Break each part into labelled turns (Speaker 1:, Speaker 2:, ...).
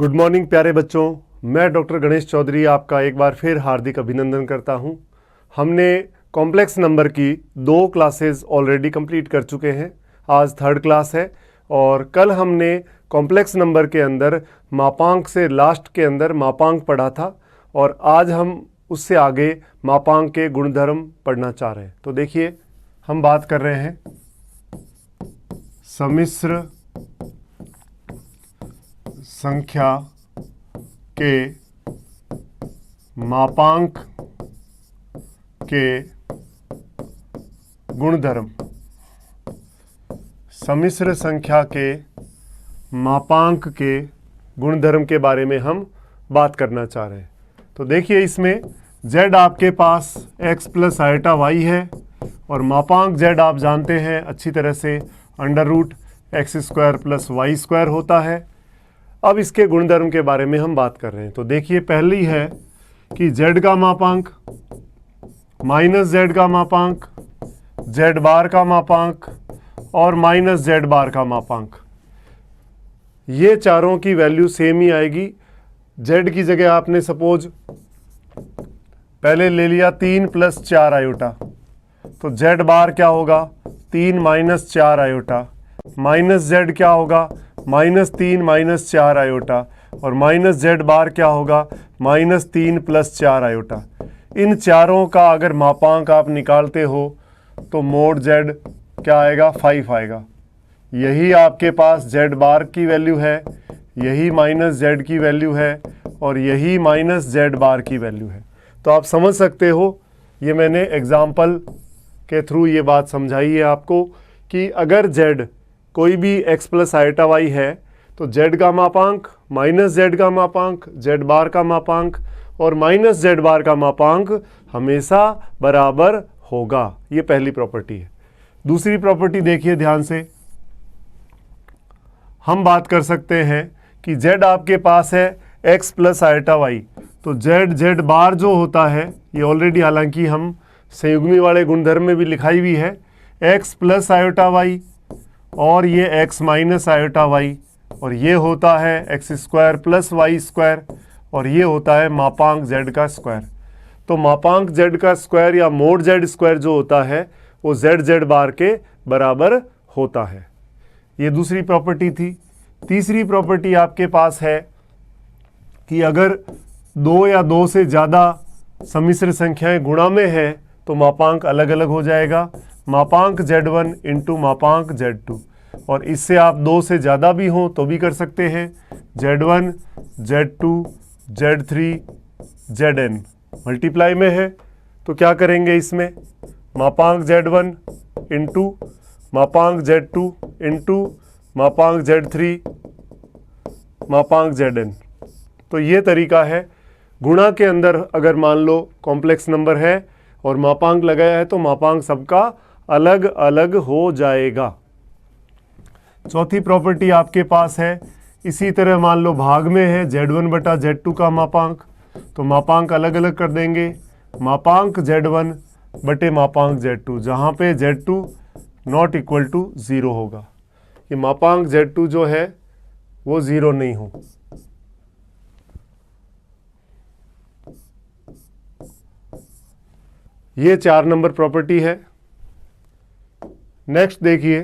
Speaker 1: Good morning प्यारे बच्चों, मैं डॉक्टर गणेश चौधरी आपका एक बार फिर हार्दिक अभिनंदन करता हूं। हमने कॉम्प्लेक्स नंबर की 2 क्लासेस ऑलरेडी कंप्लीट कर चुके हैं। आज 3rd क्लास है और कल हमने कॉम्प्लेक्स नंबर के अंदर मापांक से लास्ट के अंदर मापांक पढ़ा था और आज हम उससे आगे मापांक के गुणधर्म पढ़ना चाह रहे हैं। तो देखिए, हम बात कर रहे हैं सम्मिश्र संख्या के मापांक के गुणधर्म। सम्मिश्र संख्या के मापांक के गुणधर्म के बारे में हम बात करना चाह रहे हैं। तो देखिए, इसमें z आपके पास x प्लस आइटा y है और मापांक z आप जानते हैं अच्छी तरह से √x² प्लस y² होता है। अब इसके गुणधर्म के बारे में हम बात कर रहे हैं। तो देखिए, पहली है कि z का मापांक माइनस z का मापांक, z बार का मापांक और माइनस z बार का मापांक, ये चारों की वैल्यू सेम ही आएगी। z की जगह आपने सपोज पहले ले लिया 3 + 4 आयोटा, तो z बार क्या होगा 3 - 4 आयोटा, माइनस z क्या होगा -3 - 4 आयोटा और माइनस z बार क्या होगा -3 + 4 आयोटा। इन चारों का अगर मापांक आप निकालते हो तो मोड z क्या आएगा 5 आएगा। यही आपके पास z बार की वैल्यू है, यही माइनस z की वैल्यू है और यही माइनस z बार की वैल्यू है। तो आप समझ सकते हो, ये मैंने एग्जाम्पल के थ्रू ये बात समझाई है आपको कि अगर z कोई भी x प्लस आइटा y है तो z का मापांक माइनस z का मापांक, z बार का मापांक और माइनस z बार का मापांक हमेशा बराबर होगा। ये पहली प्रॉपर्टी है। दूसरी प्रॉपर्टी देखिए ध्यान से, हम बात कर सकते हैं कि z आपके पास है x प्लस आइटा y, तो z बार जो होता है ये ऑलरेडी हालांकि हम संयुग्मी वाले गुणधर्म में भी लिखाई हुई है, x प्लस आयोटा y और ये x माइनस आयोटा y और ये होता है x² प्लस y² और ये होता है मापांक z का स्क्वायर। तो मापांक z का स्क्वायर या मोड z² जो होता है वो z बार के बराबर होता है। ये दूसरी प्रॉपर्टी थी। तीसरी प्रॉपर्टी आपके पास है कि अगर 2 या 2 से ज़्यादा सम्मिश्र संख्याएं गुणा में है तो मापांक अलग अलग हो जाएगा, मापांक z1 इंटू मापांक z2। और इससे आप 2 से ज़्यादा भी हों तो भी कर सकते हैं, z1 z2 z3 zn multiply में है तो क्या करेंगे, इसमें मापांक z1 इंटू मापांक z2 इंटू मापांक z3 मापांक zn। तो ये तरीका है। गुणा के अंदर अगर मान लो कॉम्प्लेक्स नंबर है और मापांक लगाया है तो मापांक सबका अलग अलग हो जाएगा। चौथी प्रॉपर्टी आपके पास है, इसी तरह मान लो भाग में है z1 बटा z2 का मापांक, तो मापांक अलग अलग कर देंगे, मापांक z1 बटे मापांक z2, जहाँ पे z2 नॉट इक्वल टू 0 होगा। ये मापांक z2 जो है वो 0 नहीं हो। ये 4 नंबर प्रॉपर्टी है। नेक्स्ट देखिए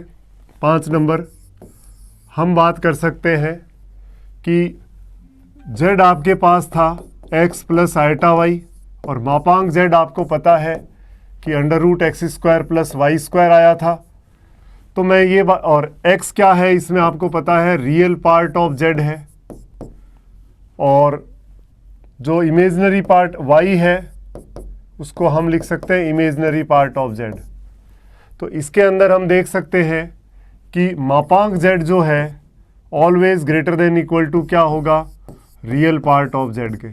Speaker 1: 5 नंबर, हम बात कर सकते हैं कि z आपके पास था x प्लस आइटा y और मापांक z आपको पता है कि √x² प्लस y² आया था। तो मैं ये और x क्या है इसमें आपको पता है रियल पार्ट ऑफ z है और जो इमेजनरी पार्ट y है उसको हम लिख सकते हैं इमेजनरी पार्ट ऑफ z। तो इसके अंदर हम देख सकते हैं कि मापांक z जो है always greater than equal to क्या होगा, रियल पार्ट ऑफ z के।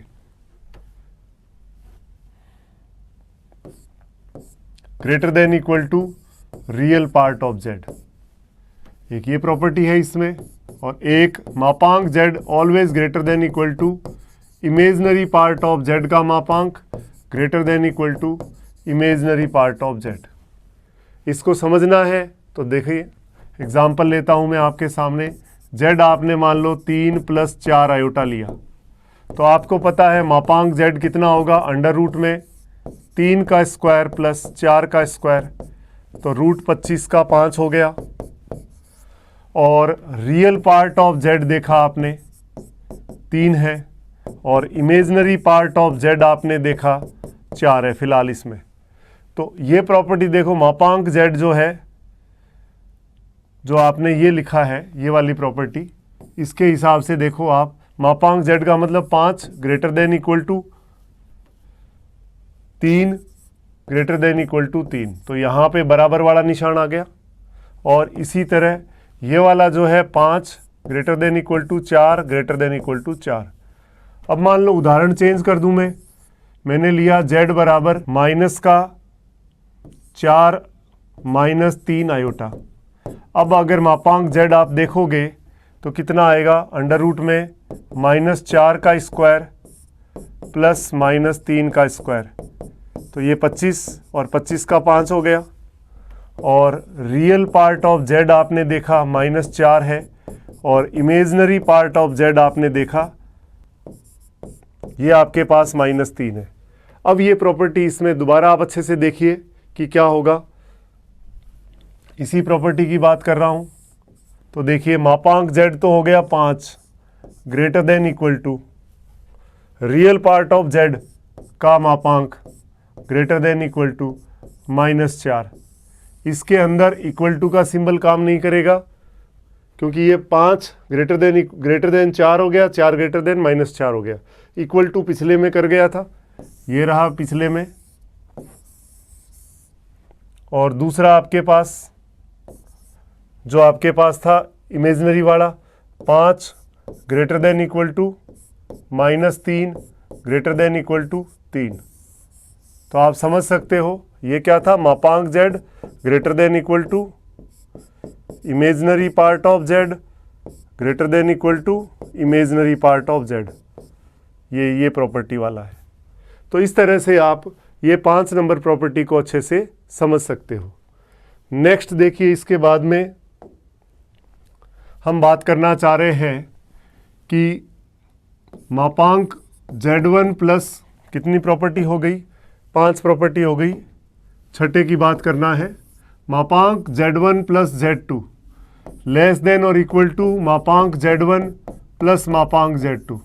Speaker 1: Greater than equal to real part of z, एक ये प्रॉपर्टी है इसमें, और एक मापांक z always greater than equal to imaginary part of z का मापांक greater than equal to imaginary part of z। इसको समझना है तो देखिए एग्जाम्पल लेता हूं मैं आपके सामने। z आपने मान लो 3 + 4 आयोटा लिया, तो आपको पता है मापांक z कितना होगा, अंडर रूट में 3 का स्क्वायर प्लस 4 का स्क्वायर, तो रूट 25 का 5 हो गया। और रियल पार्ट ऑफ z देखा आपने 3 है, और इमेजनरी पार्ट ऑफ z आपने देखा 4 है फिलहाल इसमें। तो ये प्रॉपर्टी देखो, मापांक z जो है, जो आपने ये लिखा है ये वाली प्रॉपर्टी, इसके हिसाब से देखो आप, मापांक z का मतलब 5 greater than equal to 3 greater than equal to 3, तो यहाँ पे बराबर वाला निशान आ गया। और इसी तरह ये वाला जो है 5 greater than equal to 4 greater than equal to 4। अब मान लो उदाहरण चेंज कर दूं मैंने लिया z बराबर -4 -3 आयोटा। अब अगर मापांक z आप देखोगे तो कितना आएगा, अंडर रूट में -4 का स्क्वायर प्लस -3 का स्क्वायर, तो ये 25 और 25 का 5 हो गया। और रियल पार्ट ऑफ z आपने देखा -4 है, और इमेजनरी पार्ट ऑफ z आपने देखा ये आपके पास -3 है। अब ये प्रॉपर्टी इसमें दोबारा आप अच्छे से देखिए कि क्या होगा, इसी प्रॉपर्टी की बात कर रहा हूँ। तो देखिए मापांक z तो हो गया 5 greater than equal to real part of z का मापांक ग्रेटर देन इक्वल टू -4। इसके अंदर इक्वल टू का सिंबल काम नहीं करेगा, क्योंकि ये 5 ग्रेटर देन 4 हो गया, 4 ग्रेटर देन -4 हो गया। इक्वल टू पिछले में कर गया था, ये रहा पिछले में। और दूसरा आपके पास जो आपके पास था इमेजनरी वाला 5 greater than equal to -3 greater than equal to 3। तो आप समझ सकते हो ये क्या था, मापांक z greater than equal to imaginary part of z greater than equal to imaginary part of z, ये प्रॉपर्टी वाला है। तो इस तरह से आप ये 5 नंबर प्रॉपर्टी को अच्छे से समझ सकते हो। नेक्स्ट देखिए, इसके बाद में हम बात करना चाह रहे हैं कि मापांक z1 प्लस कितनी प्रॉपर्टी हो गई, 5 प्रॉपर्टी हो गई। छठे की बात करना है, मापांक z1 plus z2 less than और इक्वल टू मापांक z1 प्लस मापांक z2,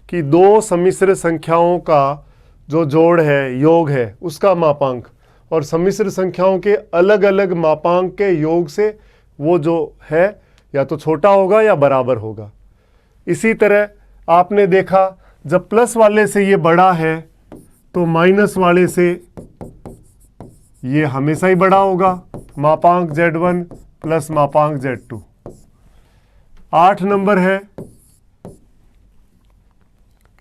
Speaker 1: कि दो सम्मिश्र संख्याओं का जो जोड़ है, योग है, उसका मापांक, और सम्मिश्र संख्याओं के अलग अलग मापांक के योग से वो जो है या तो छोटा होगा या बराबर होगा। इसी तरह आपने देखा जब प्लस वाले से ये बड़ा है तो माइनस वाले से ये हमेशा ही बड़ा होगा, मापांक z1 प्लस मापांक z2। 8 नंबर है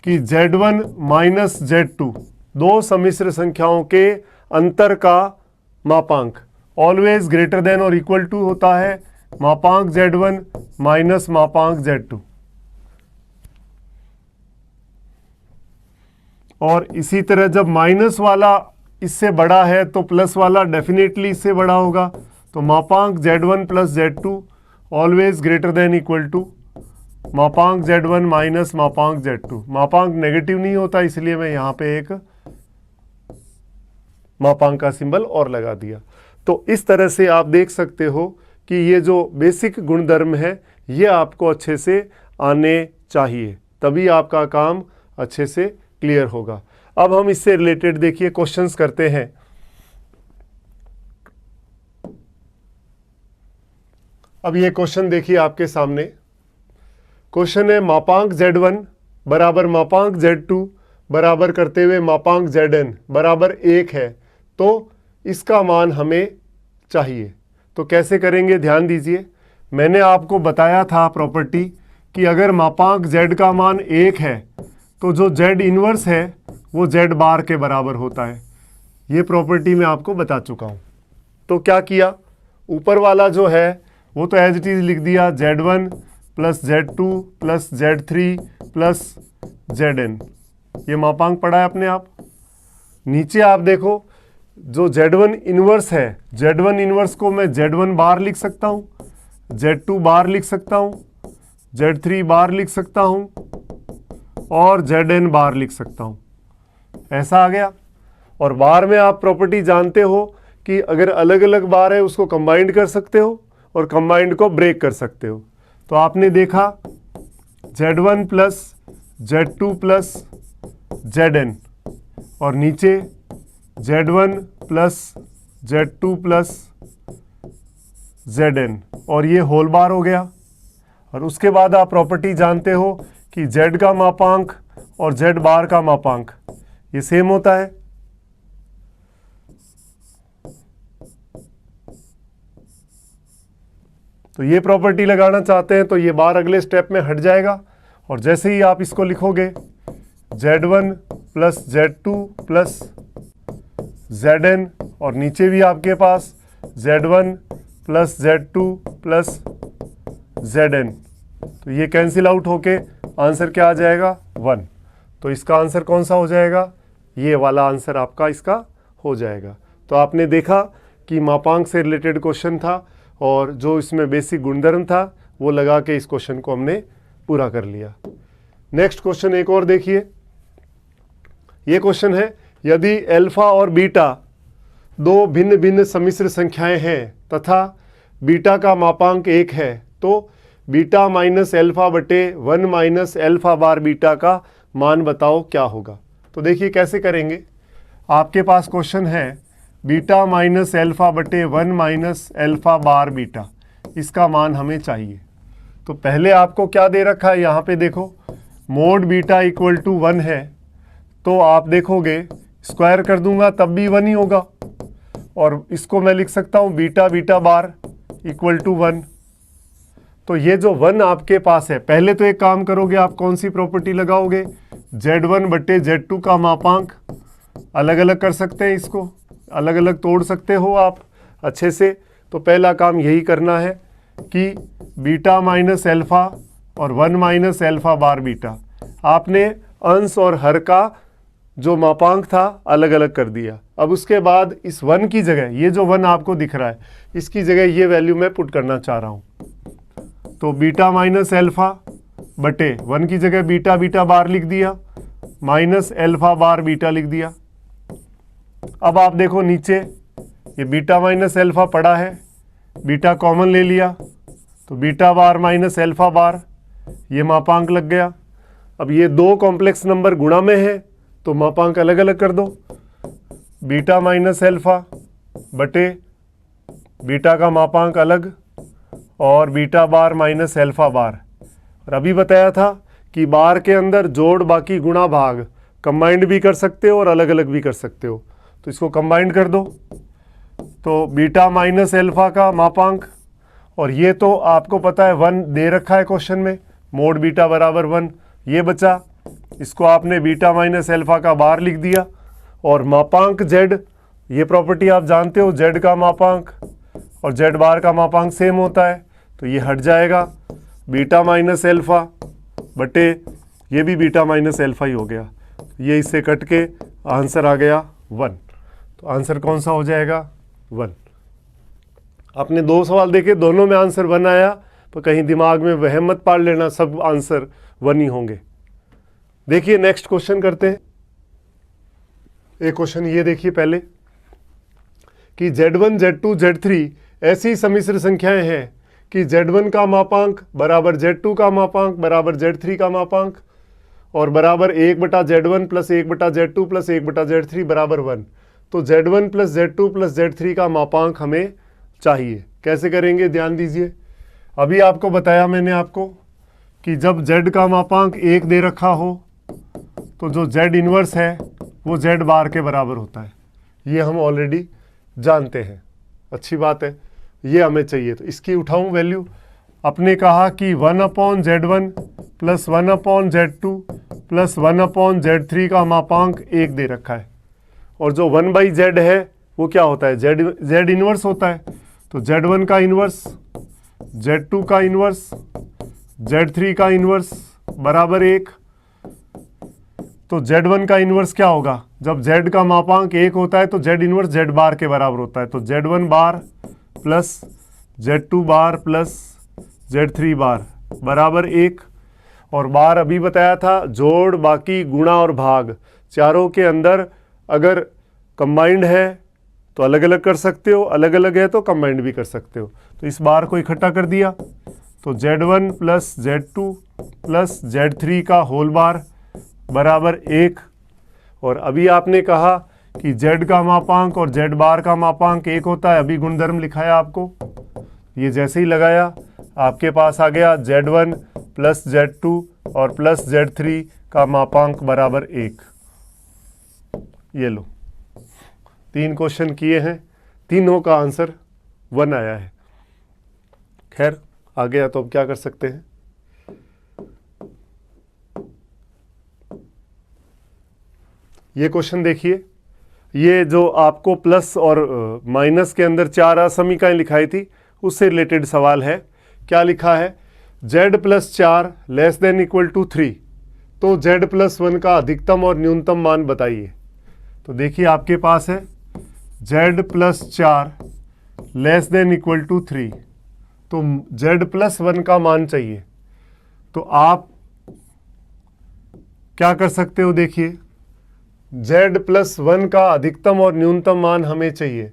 Speaker 1: कि z1 माइनस z2 दो सम्मिश्र संख्याओं के अंतर का मापांक ऑलवेज ग्रेटर देन और इक्वल टू होता है मापांक z1 माइनस मापांक z2। और इसी तरह जब माइनस वाला इससे बड़ा है तो प्लस वाला डेफिनेटली इससे बड़ा होगा, तो मापांक z1 plus z2 always greater than equal to मापांक z1 माइनस मापांक z2। मापांक नेगेटिव नहीं होता, इसलिए मैं यहाँ पे एक मापांक का सिंबल और लगा दिया। तो इस तरह से आप देख सकते हो कि ये जो बेसिक गुणधर्म है ये आपको अच्छे से आने चाहिए, तभी आपका काम अच्छे से क्लियर होगा। अब हम इससे रिलेटेड देखिए क्वेश्चंस करते हैं। अब ये क्वेश्चन देखिए आपके सामने। क्वेश्चन है मापांक z1 बराबर मापांक z2 बराबर करते हुए मापांक zn बराबर 1 है, तो इसका मान हमें चाहिए। तो कैसे करेंगे, ध्यान दीजिए। मैंने आपको बताया था प्रॉपर्टी कि अगर मापांक z का मान 1 है तो जो z इन्वर्स है वो z बार के बराबर होता है। ये प्रॉपर्टी मैं आपको बता चुका हूँ। तो क्या किया, ऊपर वाला जो है वो तो एज इट इज़ लिख दिया, z1 plus z2 plus z3 plus zn, ये मापांक पढ़ा है अपने आप। नीचे आप देखो जो z1 इन्वर्स है, z1 इन्वर्स को मैं z1 बार लिख सकता हूँ, z2 बार लिख सकता हूँ Z3 बार लिख सकता हूँ और Zn बार लिख सकता हूँ। ऐसा आ गया। और बार में आप प्रॉपर्टी जानते हो कि अगर अलग अलग बार है उसको कंबाइंड कर सकते हो और कंबाइंड को ब्रेक कर सकते हो। तो आपने देखा Z1 plus Z2 plus Zn और नीचे Z1 plus Z2 plus Zn और ये होल बार हो गया। और उसके बाद आप प्रॉपर्टी जानते हो कि Z का मापांक और Z बार का मापांक ये सेम होता है। तो ये प्रॉपर्टी लगाना चाहते हैं तो ये बार अगले स्टेप में हट जाएगा और जैसे ही आप इसको लिखोगे Z1 plus Z2 plus Zn और नीचे भी आपके पास Z1 plus Z2 plus Zn, तो ये कैंसिल आउट होके आंसर क्या आ जाएगा 1। तो इसका आंसर कौन सा हो जाएगा, ये वाला आंसर आपका इसका हो जाएगा। तो आपने देखा कि मापांक से रिलेटेड क्वेश्चन था और जो इसमें बेसिक गुणधर्म था वो लगा के इस क्वेश्चन को हमने पूरा कर लिया। नेक्स्ट क्वेश्चन एक और देखिए। ये क्वेश्चन है, यदि अल्फा और बीटा दो भिन्न भिन्न सम्मिश्र संख्याएं हैं तथा बीटा का मापांक 1 है तो बीटा माइनस अल्फा बटे 1 माइनस अल्फा बार बीटा का मान बताओ क्या होगा। तो देखिए कैसे करेंगे। आपके पास क्वेश्चन है बीटा माइनस अल्फा बटे 1 माइनस अल्फा बार बीटा, इसका मान हमें चाहिए। तो पहले आपको क्या दे रखा है, यहाँ पे देखो मोड बीटा इक्वल टू 1 है तो आप देखोगे स्क्वायर कर दूंगा तब भी 1 ही होगा और इसको मैं लिख सकता हूँ beta beta bar equal to 1। तो ये जो 1 आपके पास है, पहले तो एक काम करोगे आप कौन सी प्रॉपर्टी लगाओगे, Z1 बटे Z2 का मापांक अलग अलग कर सकते हैं, इसको अलग अलग तोड़ सकते हो आप अच्छे से। तो पहला काम यही करना है कि बीटा माइनस अल्फा और 1 माइनस अल्फा बार बीटा, आपने अंश और हर का जो मापांक था अलग अलग कर दिया। अब उसके बाद इस 1 की जगह, ये जो 1 आपको दिख रहा है इसकी जगह ये वैल्यू मैं पुट करना चाह रहा हूँ। तो बीटा माइनस अल्फा बटे 1 की जगह बीटा बीटा बार लिख दिया माइनस अल्फा बार बीटा लिख दिया। अब आप देखो नीचे ये बीटा माइनस अल्फा पड़ा है, बीटा कॉमन ले लिया तो बीटा बार माइनस अल्फा बार ये मापांक लग गया। अब ये दो कॉम्प्लेक्स नंबर गुणा में है तो मापांक अलग अलग कर दो, बीटा माइनस अल्फा बटे बीटा का मापांक अलग और बीटा बार माइनस अल्फा बार। और अभी बताया था कि बार के अंदर जोड़ बाकी गुणा भाग कंबाइंड भी कर सकते हो और अलग अलग भी कर सकते हो। तो इसको कंबाइंड कर दो तो बीटा माइनस अल्फा का मापांक, और ये तो आपको पता है 1 दे रखा है क्वेश्चन में, मोड बीटा बराबर 1, ये बचा। इसको आपने बीटा माइनस अल्फा का बार लिख दिया और मापांक Z, ये प्रॉपर्टी आप जानते हो Z का मापांक और Z बार का मापांक सेम होता है तो ये हट जाएगा, बीटा माइनस अल्फा बटे ये भी बीटा माइनस अल्फा ही हो गया। ये इससे कट के आंसर आ गया 1। तो आंसर कौन सा हो जाएगा 1। आपने दो सवाल देखे, दोनों में आंसर 1 आया, तो कहीं दिमाग में वहम मत पाल लेना सब आंसर 1 ही होंगे। देखिए नेक्स्ट क्वेश्चन करते हैं। एक क्वेश्चन ये देखिए पहले कि Z1 Z2 Z3 ऐसी सम्मिश्र संख्याएं हैं कि Z1 का मापांक बराबर Z2 का मापांक बराबर Z3 का मापांक और बराबर 1/Z1 plus 1/Z2 plus 1/Z3 बराबर 1। तो Z1 plus Z2 plus Z3 का मापांक हमें चाहिए। कैसे करेंगे ध्यान दीजिए। अभी आपको बताया मैंने आपको कि जब Z का मापांक 1 दे रखा हो तो जो Z इन्वर्स है वो Z बार के बराबर होता है, ये हम ऑलरेडी जानते हैं। अच्छी बात है, ये हमें चाहिए। तो इसकी उठाऊं वैल्यू। आपने कहा कि 1/Z1 plus 1/Z2 plus 1/Z3 का मापांक 1 दे रखा है और जो 1/Z है वो क्या होता है, Z इन्वर्स होता है। तो Z1 का इन्वर्स, Z2 का इन्वर्स, Z3 का इन्वर्स बराबर 1। तो Z1 का इन्वर्स क्या होगा, जब Z का मापांक 1 होता है तो Z इन्वर्स Z बार के बराबर होता है। तो Z1 बार प्लस Z2 बार प्लस Z3 बार बराबर 1। और बार अभी बताया था, जोड़, बाकी, गुणा और भाग चारों के अंदर अगर कंबाइंड है तो अलग अलग कर सकते हो, अलग अलग है तो कंबाइंड भी कर सकते हो। तो इस बार को इकट्ठा कर दिया तो Z1 plus Z2 plus Z3 का होल बार बराबर 1। और अभी आपने कहा कि Z का मापांक और Z बार का मापांक 1 होता है, अभी गुणधर्म लिखाया आपको, ये जैसे ही लगाया आपके पास आ गया Z1 प्लस Z2 और प्लस Z3 का मापांक बराबर 1। ये लो, 3 क्वेश्चन किए हैं, तीनों का आंसर 1 आया है। खैर आ गया तो अब क्या कर सकते हैं, ये क्वेश्चन देखिए। ये जो आपको प्लस और माइनस के अंदर 4 असमीकाएं लिखाई थी उससे रिलेटेड सवाल है। क्या लिखा है, Z plus 4 less than equal to 3, तो Z प्लस 1 का अधिकतम और न्यूनतम मान बताइए। तो देखिए आपके पास है Z plus 4 less than equal to 3, तो Z प्लस 1 का मान चाहिए। तो आप क्या कर सकते हो, देखिए Z प्लस 1 का अधिकतम और न्यूनतम मान हमें चाहिए।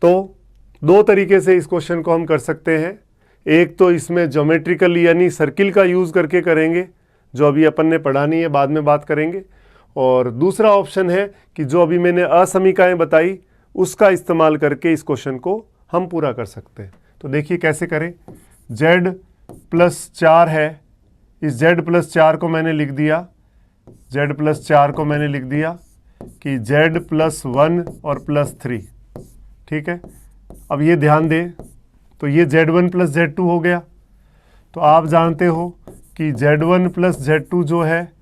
Speaker 1: तो 2 तरीके से इस क्वेश्चन को हम कर सकते हैं। एक तो इसमें ज्योमेट्रिकल यानी सर्किल का यूज़ करके करेंगे, जो अभी अपन ने पढ़ा नहीं है, बाद में बात करेंगे। और दूसरा ऑप्शन है कि जो अभी मैंने असमीकाएं बताई उसका इस्तेमाल करके इस क्वेश्चन को हम पूरा कर सकते हैं। तो देखिए कैसे करें। Z प्लस 4 है, इस Z प्लस 4 को मैंने लिख दिया, Z प्लस 4 को मैंने लिख दिया कि Z प्लस 1 और प्लस 3, ठीक है। अब ये ध्यान दें तो ये Z1 प्लस Z2 हो गया। तो आप जानते हो कि Z1 प्लस Z2 जो है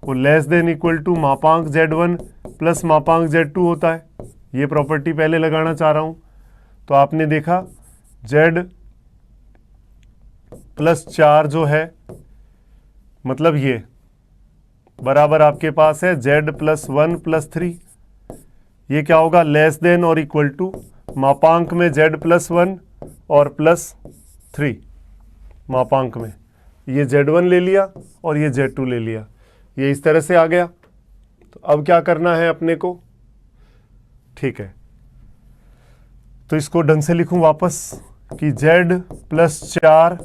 Speaker 1: वो लेस देन इक्वल टू मापांक Z1 प्लस मापांक Z2 होता है। ये प्रॉपर्टी पहले लगाना चाह रहा हूँ। तो आपने देखा Z प्लस 4 जो है मतलब ये बराबर आपके पास है Z प्लस 1 प्लस 3। ये क्या होगा, लेस देन और इक्वल टू मापांक में Z प्लस 1 और प्लस 3, मापांक में ये Z1 ले लिया और ये Z2 ले लिया, ये इस तरह से आ गया। तो अब क्या करना है अपने को, ठीक है। तो इसको ढंग से लिखूं वापस कि Z plus 4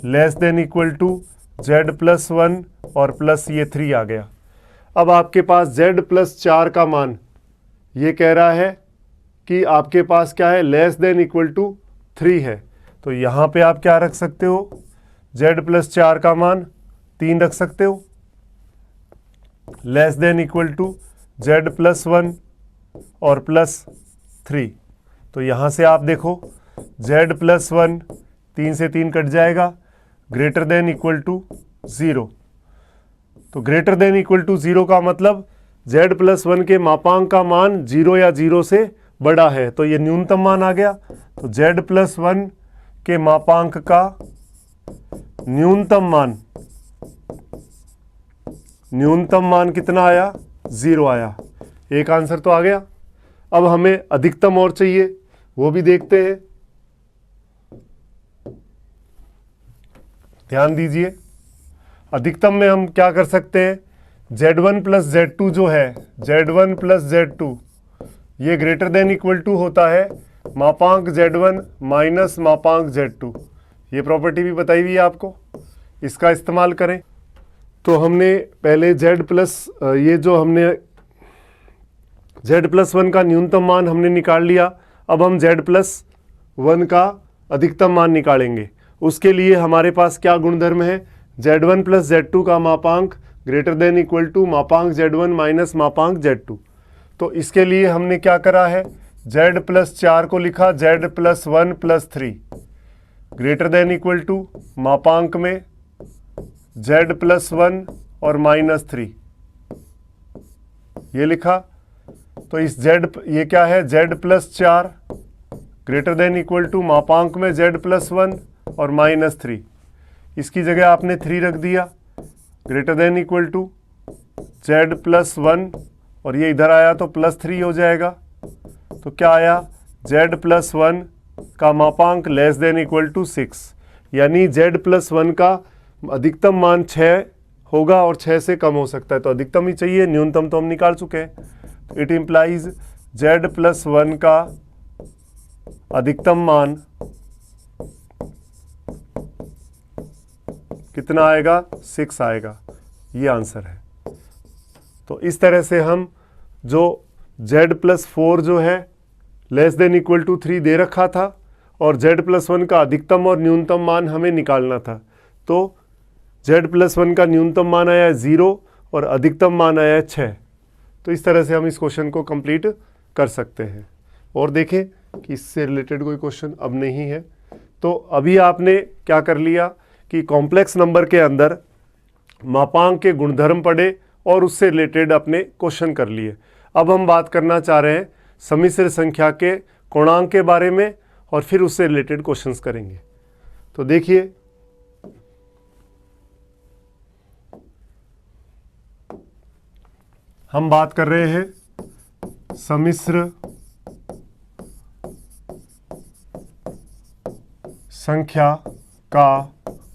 Speaker 1: less than equal to Z plus 1 और प्लस ये 3 आ गया। अब आपके पास Z प्लस 4 का मान ये कह रहा है कि आपके पास क्या है, लेस देन इक्वल टू 3 है। तो यहाँ पे आप क्या रख सकते हो, Z प्लस 4 का मान 3 रख सकते हो, less than equal to Z plus 1 और प्लस 3। तो यहाँ से आप देखो Z प्लस 1 3 से 3 कट जाएगा, ग्रेटर देन इक्वल टू 0। तो ग्रेटर देन इक्वल टू 0 का मतलब Z प्लस 1 के मापांक का मान 0 या 0 से बड़ा है, तो ये न्यूनतम मान आ गया। तो Z प्लस 1 के मापांक का न्यूनतम मान कितना आया, 0 आया। एक आंसर तो आ गया। अब हमें अधिकतम और चाहिए, वो भी देखते हैं। ध्यान दीजिए, अधिकतम में हम क्या कर सकते हैं, Z1 प्लस Z2 जो है, Z1 प्लस Z2 ये ग्रेटर देन इक्वल टू होता है मापांक Z1 माइनस मापांक Z2। ये प्रॉपर्टी भी बताई हुई है आपको, इसका इस्तेमाल करें। तो हमने पहले Z प्लस 1 का न्यूनतम मान हमने निकाल लिया। अब हम Z प्लस 1 का अधिकतम मान निकालेंगे। उसके लिए हमारे पास क्या गुणधर्म है, Z1 प्लस Z2 का मापांक ग्रेटर देन इक्वल टू मापांक Z1 माइनस मापांक Z2। तो इसके लिए हमने क्या करा है, Z प्लस 4 को लिखा Z plus 1 plus 3 greater than equal to मापांक में Z प्लस 1 और माइनस 3, ये लिखा। तो इस ये क्या है, Z plus 4 greater than equal to मापांक में Z प्लस 1 और माइनस 3। इसकी जगह आपने 3 रख दिया, greater than equal to Z plus 1 और ये इधर आया तो प्लस 3 हो जाएगा। तो क्या आया, Z प्लस 1 का मापांक लेस देन इक्वल टू 6। यानी z+1 का अधिकतम मान 6 होगा और 6 से कम हो सकता है, तो अधिकतम ही चाहिए, न्यूनतम तो हम निकाल चुके हैं। इट इम्प्लाइज z+1 का अधिकतम मान कितना आएगा, 6 आएगा, ये आंसर है। तो इस तरह से हम जो z+4 जो है <= 3 दे रखा था और z+1 का अधिकतम और न्यूनतम मान हमें निकालना था, तो z+1 का न्यूनतम मान आया 0 और अधिकतम मान आया 6। तो इस तरह से हम इस क्वेश्चन को कंप्लीट कर सकते हैं। और देखें कि इससे रिलेटेड कोई क्वेश्चन अब नहीं है। तो अभी आपने क्या कर लिया कि कॉम्प्लेक्स नंबर के अंदर मापांक के गुणधर्म पढ़े और उससे रिलेटेड अपने क्वेश्चन कर लिए। अब हम बात करना चाह रहे हैं सम्मिश्र संख्या के कोणांक के बारे में और फिर उससे रिलेटेड क्वेश्चंस करेंगे। तो देखिए, हम बात कर रहे हैं सम्मिश्र संख्या का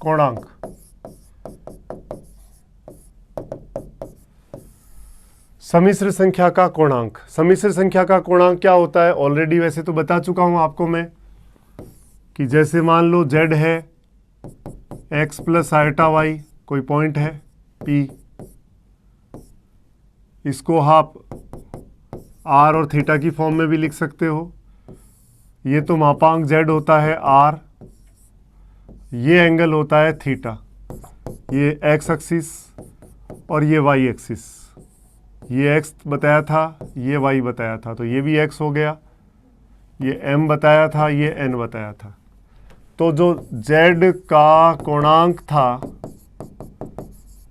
Speaker 1: कोणांक। सम्मिश्र संख्या का कोणांक, सम्मिश्र संख्या का कोणांक क्या होता है ऑलरेडी वैसे तो बता चुका हूं आपको मैं, कि जैसे मान लो z है x+i कोई पॉइंट है P, इसको आप r और थीटा की फॉर्म में भी लिख सकते हो। ये तो मापांक z होता है r, ये एंगल होता है थीटा, ये x एक्सिस और ये y एक्सिस, ये x बताया था, ये y बताया था, तो ये भी x हो गया, ये m बताया था, ये n बताया था। तो जो z का कोणांक था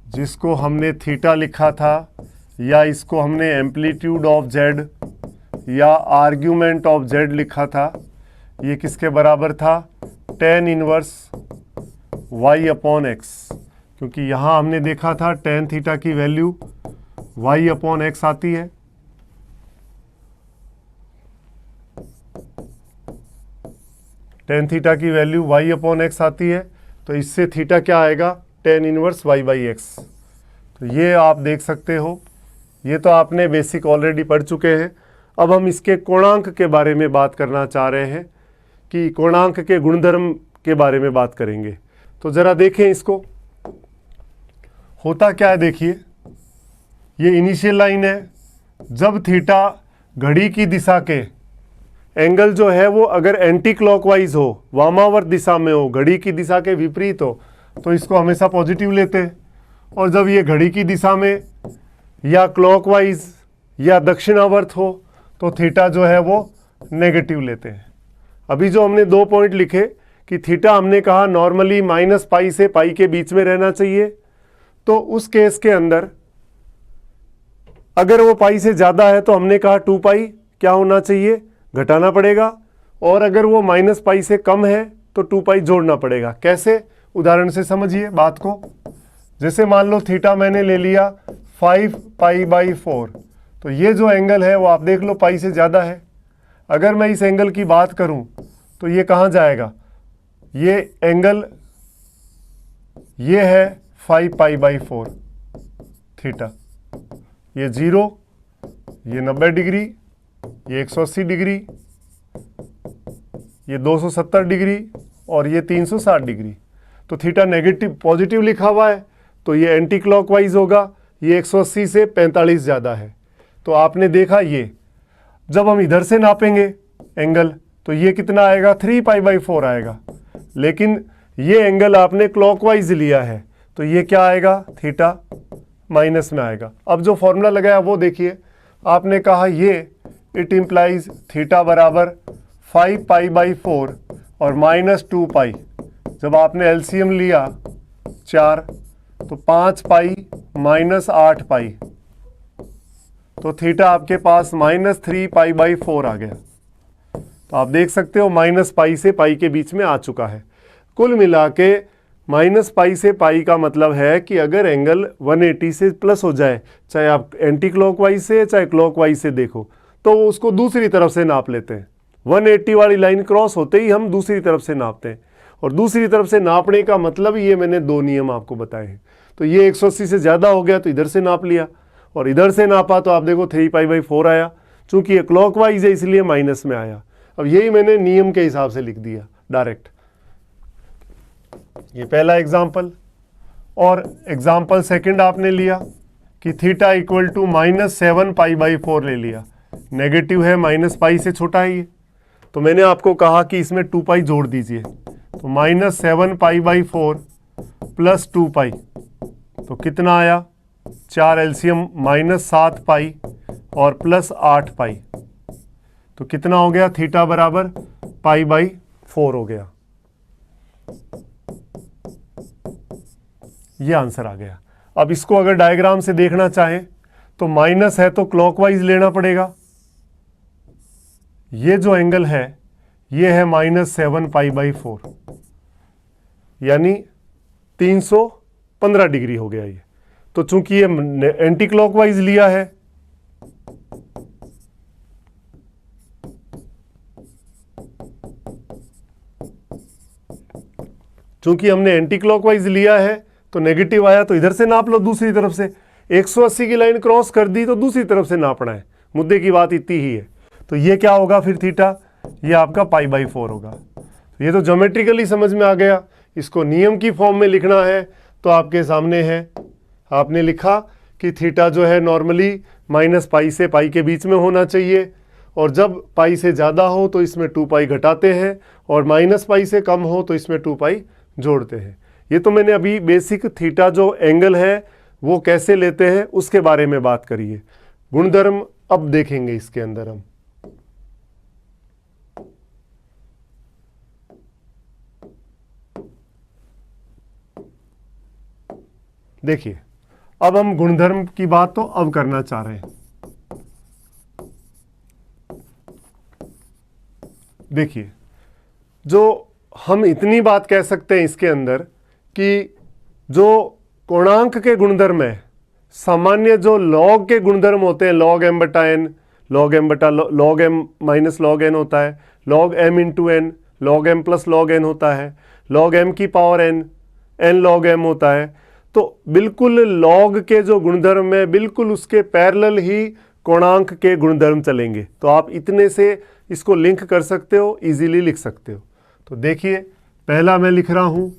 Speaker 1: जिसको हमने थीटा लिखा था या इसको हमने एम्पलीट्यूड ऑफ z या आर्ग्यूमेंट ऑफ z लिखा था, ये किसके बराबर था, tan इनवर्स y/x, क्योंकि यहाँ हमने देखा था tan थीटा की वैल्यू y/x आती है। tan थीटा की वैल्यू y/x आती है, तो इससे थीटा क्या आएगा, tan इनवर्स y/x। तो ये आप देख सकते हो, ये तो आपने बेसिक ऑलरेडी पढ़ चुके हैं। अब हम इसके कोणांक के बारे में बात करना चाह रहे हैं कि कोणांक के गुणधर्म के बारे में बात करेंगे। तो ज़रा देखें इसको, होता क्या है, देखिए ये इनिशियल लाइन है। जब थीटा घड़ी की दिशा के एंगल जो है वो अगर एंटी क्लॉकवाइज हो, वामावर्त दिशा में हो, घड़ी की दिशा के विपरीत हो, तो इसको हमेशा पॉजिटिव लेते हैं। और जब ये घड़ी की दिशा में या क्लॉकवाइज या दक्षिणावर्त हो तो थीटा जो है वो नेगेटिव लेते हैं। अभी जो हमने 2 पॉइंट लिखे कि थीटा हमने कहा नॉर्मली -π से π के बीच में रहना चाहिए, तो उस केस के अंदर अगर वो π से ज़्यादा है तो हमने कहा 2π क्या होना चाहिए, घटाना पड़ेगा, और अगर वो -π से कम है तो 2π जोड़ना पड़ेगा। कैसे, उदाहरण से समझिए बात को। जैसे मान लो थीटा मैंने ले लिया 5π/4, तो ये जो एंगल है वो आप देख लो π से ज़्यादा है। अगर मैं इस एंगल की बात करूं तो ये कहाँ जाएगा, ये एंगल ये है 5π/4 थीटा, ये 0, ये 90 डिग्री, ये 180 डिग्री, ये 270 डिग्री और ये 360 डिग्री। तो थीटा नेगेटिव पॉजिटिव लिखा हुआ है तो ये एंटी क्लॉकवाइज होगा, ये 180 से 45 ज़्यादा है। तो आपने देखा ये जब हम इधर से नापेंगे एंगल तो ये कितना आएगा, 3π/4 आएगा, लेकिन ये एंगल आपने क्लॉकवाइज लिया है तो ये क्या आएगा, थीटा माइनस में आएगा। अब जो फॉर्मूला लगाया वो देखिए, आपने कहा ये इट इम्प्लाइज थीटा बराबर 5π/4 और -2π। जब आपने एलसीएम लिया 4 तो 5π - 8π, तो थीटा आपके पास -3π/4 आ गया। तो आप देख सकते हो -π से π के बीच में आ चुका है। कुल मिला के -π से π का मतलब है कि अगर एंगल 180 से प्लस हो जाए, चाहे आप एंटी क्लॉकवाइज से चाहे क्लॉकवाइज से देखो, तो उसको दूसरी तरफ से नाप लेते हैं। 180 वाली लाइन क्रॉस होते ही हम दूसरी तरफ से नापते हैं। और दूसरी तरफ से नापने का मतलब ये मैंने दो नियम आपको बताए हैं। तो ये 180 से ज़्यादा हो गया तो इधर से नाप लिया, और इधर से नापा तो आप देखो 3π/4 आया। चूंकि ये क्लॉकवाइज है इसलिए माइनस में आया। अब यही मैंने नियम के हिसाब से लिख दिया डायरेक्ट। ये पहला एग्जाम्पल। और एग्जाम्पल सेकंड आपने लिया कि थीटा इक्वल टू -7π/4 ले लिया। नेगेटिव है, -π से छोटा है ये, तो मैंने आपको कहा कि इसमें 2π जोड़ दीजिए। तो -7π/4 प्लस 2π, तो कितना आया, 4 एलसीएम -7π और प्लस 8π, तो कितना हो गया, थीटा बराबर π/4 हो गया। ये आंसर आ गया। अब इसको अगर डायग्राम से देखना चाहें तो माइनस है तो क्लॉकवाइज लेना पड़ेगा। ये जो एंगल है ये है -7π/4, यानी 315 डिग्री हो गया ये। तो चूंकि ये एंटी क्लॉकवाइज लिया है, चूंकि हमने एंटी क्लॉकवाइज लिया है तो नेगेटिव आया, तो इधर से नाप लो दूसरी तरफ से। 180 की लाइन क्रॉस कर दी तो दूसरी तरफ से नापना है। मुद्दे की बात इतनी ही है। तो ये क्या होगा फिर थीटा, ये आपका π/4 होगा। तो ये तो ज्योमेट्रिकली समझ में आ गया। इसको नियम की फॉर्म में लिखना है तो आपके सामने है। आपने लिखा कि थीटा जो है नॉर्मली -π से π के बीच में होना चाहिए, और जब π से ज़्यादा हो तो इसमें 2π घटाते हैं, और -π से कम हो तो इसमें 2π जोड़ते हैं। ये तो मैंने अभी बेसिक थीटा जो एंगल है वो कैसे लेते हैं उसके बारे में बात करी है। गुणधर्म अब देखेंगे इसके अंदर हम। देखिए, अब हम गुणधर्म की बात तो अब करना चाह रहे हैं। देखिए, जो हम इतनी बात कह सकते हैं इसके अंदर कि जो कोणांक के गुणधर्म है, सामान्य जो लॉग के गुणधर्म होते हैं, log m/n, log m minus log n होता है, log m into n, log m plus log n होता है, log m की power n, n log m होता है। तो बिल्कुल log के जो गुणधर्म है बिल्कुल उसके पैरेलल ही कोणांक के गुणधर्म चलेंगे। तो आप इतने से इसको लिंक कर सकते हो, इजीली लिख सकते हो। तो देखिए, पहला मैं लिख रहा हूं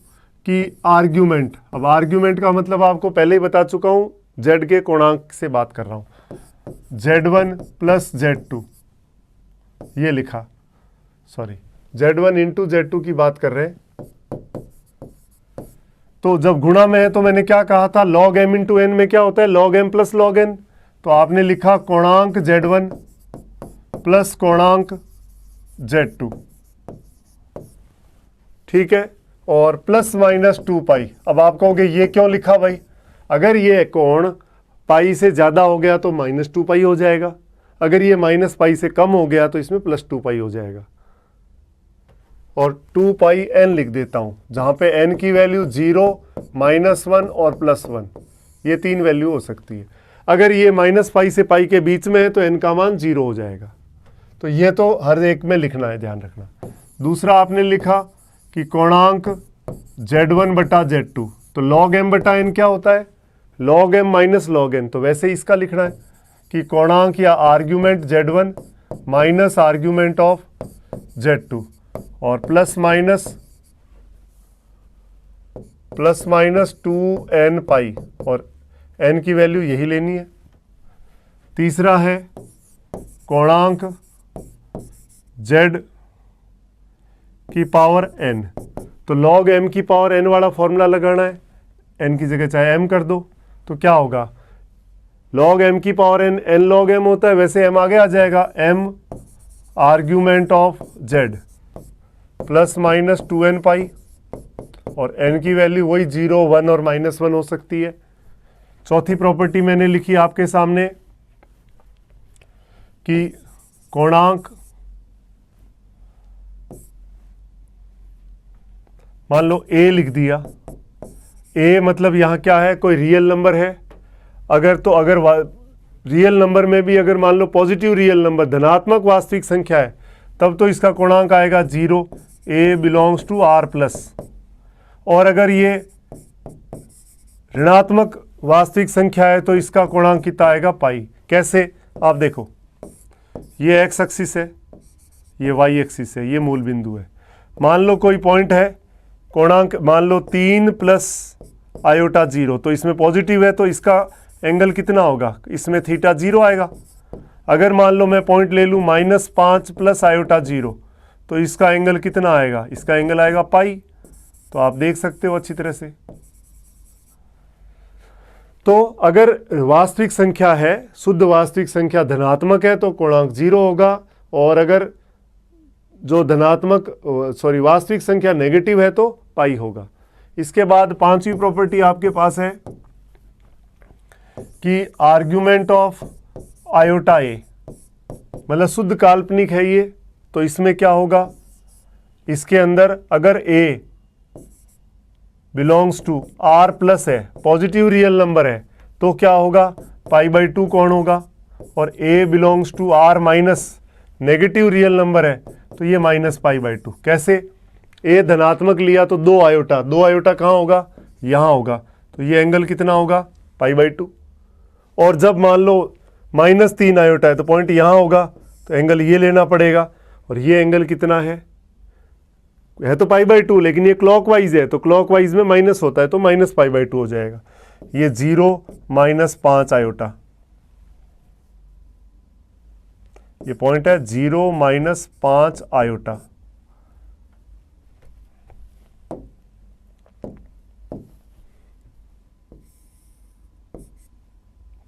Speaker 1: कि आर्ग्यूमेंट। अब आर्ग्यूमेंट का मतलब आपको पहले ही बता चुका हूं, z के कोणांक से बात कर रहा हूं। z1 प्लस z2, ये लिखा, सॉरी z1 इंटू z2 की बात कर रहे हैं। तो जब गुणा में है तो मैंने क्या कहा था, log m इंटू n में क्या होता है, log m plus log n। तो आपने लिखा कोणांक z1 प्लस कोणांक z2, ठीक है, और प्लस माइनस 2π। अब आप कहोगे ये क्यों लिखा भाई, अगर ये कोण पाई से ज़्यादा हो गया तो -2π हो जाएगा, अगर ये -π से कम हो गया तो इसमें +2π हो जाएगा। और 2πn लिख देता हूँ, जहाँ पे n की वैल्यू 0, -1 और +1, ये तीन वैल्यू हो सकती है। अगर ये -π से π के बीच में है तो n का मान 0 हो जाएगा। तो ये तो हर एक में लिखना है, ध्यान रखना। दूसरा आपने लिखा कि कोणांक z1/z2, तो log m/n क्या होता है, log m minus log n। तो वैसे ही इसका लिखना है कि कोणांक या argument z1 minus argument of z2, और प्लस माइनस 2nπ, और n की वैल्यू यही लेनी है। तीसरा है कोणांक z की पावर n, तो log m की पावर n वाला फॉर्मूला लगाना है, n की जगह चाहे m कर दो। तो क्या होगा, log m की power n, n log m होता है, वैसे m आगे आ जाएगा, m argument of z plus minus 2nπ, और n की वैल्यू वही 0, 1 और -1 हो सकती है। चौथी प्रॉपर्टी मैंने लिखी आपके सामने कि कोणांक, मान लो a लिख दिया, a मतलब यहाँ क्या है, कोई रियल नंबर है। अगर रियल नंबर में भी अगर मान लो पॉजिटिव रियल नंबर, धनात्मक वास्तविक संख्या है, तब तो इसका कोणांक आएगा 0, ए बिलोंग्स टू आर प्लस। और अगर ये ऋणात्मक वास्तविक संख्या है तो इसका कोणांक कितना आएगा, पाई। कैसे, आप देखो, ये एक्स एक्सिस है, ये वाई एक्सिस है, ये मूल बिंदु है। मान लो कोई पॉइंट है, कोणांक मान लो 3 प्लस आयोटा 0, तो इसमें पॉजिटिव है तो इसका एंगल कितना होगा, इसमें थीटा 0 आएगा। अगर मान लो मैं पॉइंट ले लूँ -5 प्लस आयोटा 0, तो इसका एंगल कितना आएगा, इसका एंगल आएगा पाई। तो आप देख सकते हो अच्छी तरह से। तो अगर वास्तविक संख्या है, शुद्ध वास्तविक संख्या धनात्मक है तो कोणांक 0 होगा, और अगर जो वास्तविक संख्या नेगेटिव है तो पाई होगा। इसके बाद पांचवी प्रॉपर्टी आपके पास है कि आर्ग्यूमेंट ऑफ आयोटा ए, मतलब शुद्ध काल्पनिक है ये, तो इसमें क्या होगा, इसके अंदर अगर a belongs to R plus है, पॉजिटिव रियल नंबर है, तो क्या होगा, π/2 कौन होगा। और a belongs to R minus negative real number है तो ये -π/2। कैसे, ए धनात्मक लिया तो 2 आयोटा कहाँ होगा, यहाँ होगा, तो ये एंगल कितना होगा, π/2। और जब मान लो -3 आयोटा है तो पॉइंट यहाँ होगा, तो एंगल ये लेना पड़ेगा, और ये एंगल कितना है तो π/2, लेकिन ये क्लॉकवाइज है तो क्लॉकवाइज में माइनस होता है तो -π/2 हो जाएगा। ये 0 -5 आयोटा, ये पॉइंट है 0 -5 आयोटा।